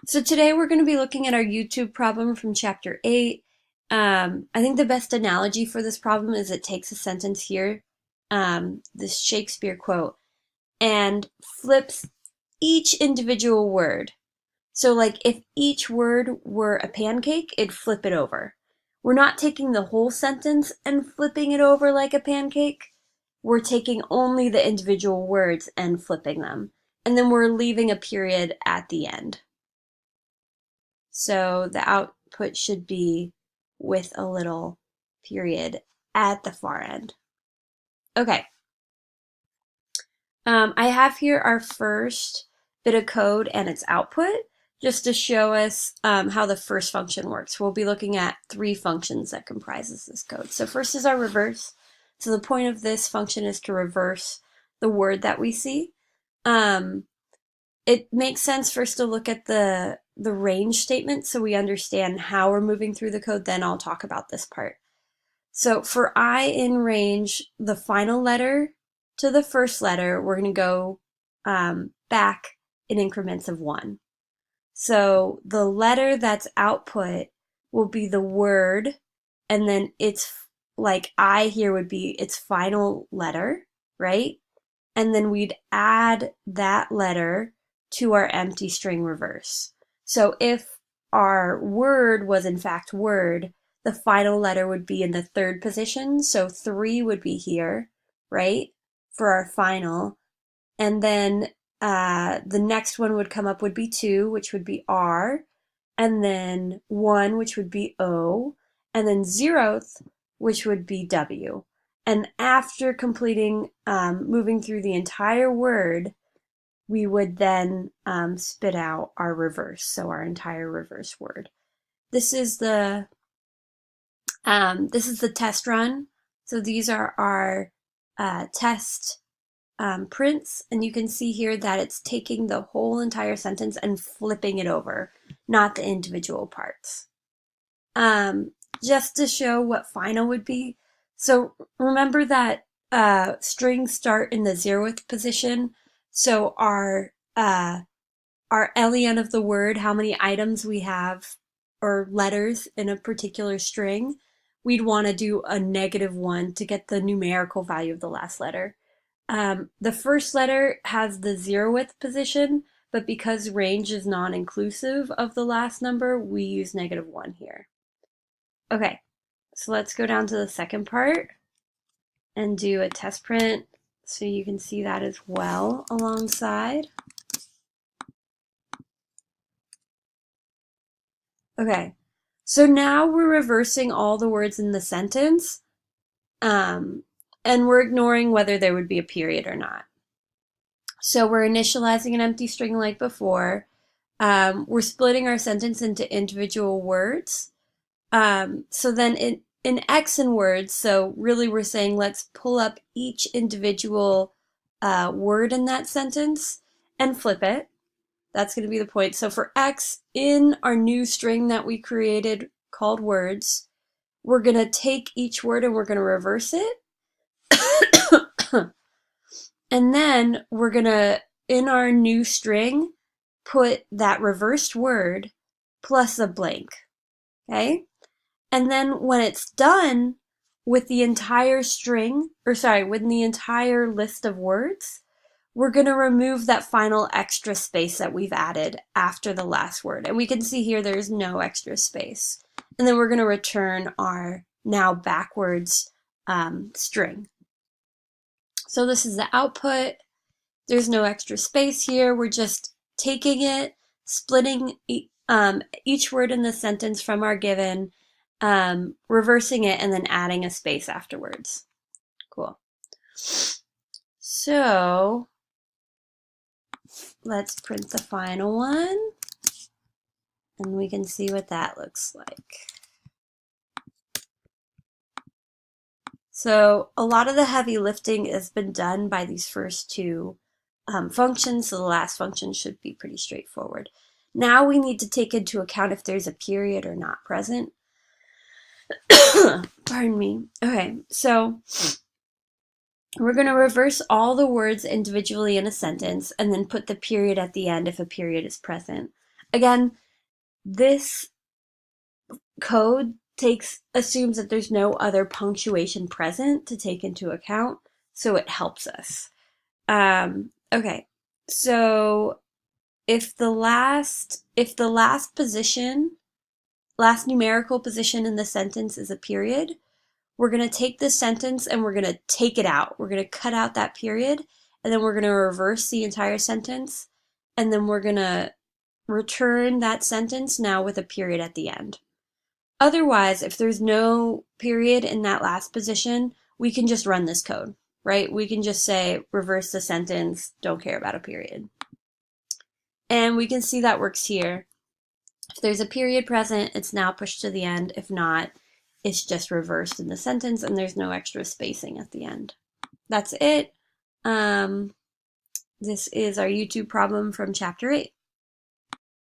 So today we're going to be looking at our YouTube problem from chapter 8. I think the best analogy for this problem is it takes a sentence here, this Shakespeare quote, and flips each individual word. So like if each word were a pancake, it'd flip it over. We're not taking the whole sentence and flipping it over like a pancake. We're taking only the individual words and flipping them. And then we're leaving a period at the end. So the output should be with a little period at the far end. Okay. I have here our first bit of code and its output just to show us how the first function works. We'll be looking at 3 functions that comprises this code. So first is our reverse. So the point of this function is to reverse the word that we see. It makes sense first to look at the range statement so we understand how we're moving through the code, then I'll talk about this part. So for I in range, the final letter to the first letter, we're going to go back in increments of 1. So the letter that's output will be the word, and then it's like I here would be its final letter, right? And then we'd add that letter to our empty string reverse. So if our word was in fact word, the final letter would be in the 3rd position. So 3 would be here, right, for our final. And then the next one would come up would be 2, which would be R, and then 1, which would be O, and then 0th, which would be W. And after completing, moving through the entire word, we would then spit out our reverse, so our entire reverse word. This is the test run. So these are our test prints, and you can see here that it's taking the whole entire sentence and flipping it over, not the individual parts. Just to show what final would be. So remember that strings start in the 0th position. So our LEN of the word, how many items we have or letters in a particular string, we'd want to do a -1 to get the numerical value of the last letter. The first letter has the 0th position, but because range is non-inclusive of the last number, we use -1 here. Okay, so let's go down to the second part and do a test print so you can see that as well alongside. Okay, so now we're reversing all the words in the sentence, and we're ignoring whether there would be a period or not. So we're initializing an empty string like before. We're splitting our sentence into individual words. So then in X in words, so really we're saying let's pull up each individual word in that sentence and flip it. That's going to be the point. So for X in our new string that we created called words, we're going to take each word and we're going to reverse it. And then we're going to, in our new string, put that reversed word plus a blank. Okay? And then when it's done with the entire string, with the entire list of words, we're going to remove that final extra space that we've added after the last word. And we can see here there's no extra space. And then we're going to return our now backwards string. So this is the output. There's no extra space here. We're just taking it, splitting each word in the sentence from our given, reversing it, and then adding a space afterwards. Cool. So let's print the final one, and we can see what that looks like. So a lot of the heavy lifting has been done by these first 2 functions, so the last function should be pretty straightforward. Now we need to take into account if there's a period or not present. Pardon me. Okay, so we're going to reverse all the words individually in a sentence and then put the period at the end if a period is present. Again, this code assumes that there's no other punctuation present to take into account, so it helps us. Okay, so if the last position, last numerical position in the sentence is a period, we're going to take this sentence and we're going to take it out. We're going to cut out that period, and then we're going to reverse the entire sentence, and then we're going to return that sentence now with a period at the end. Otherwise, if there's no period in that last position, we can just run this code, right? We can just say reverse the sentence, don't care about a period. And we can see that works here. If there's a period present, it's now pushed to the end. If not, it's just reversed in the sentence and there's no extra spacing at the end. That's it. This is our YouTube problem from chapter 8.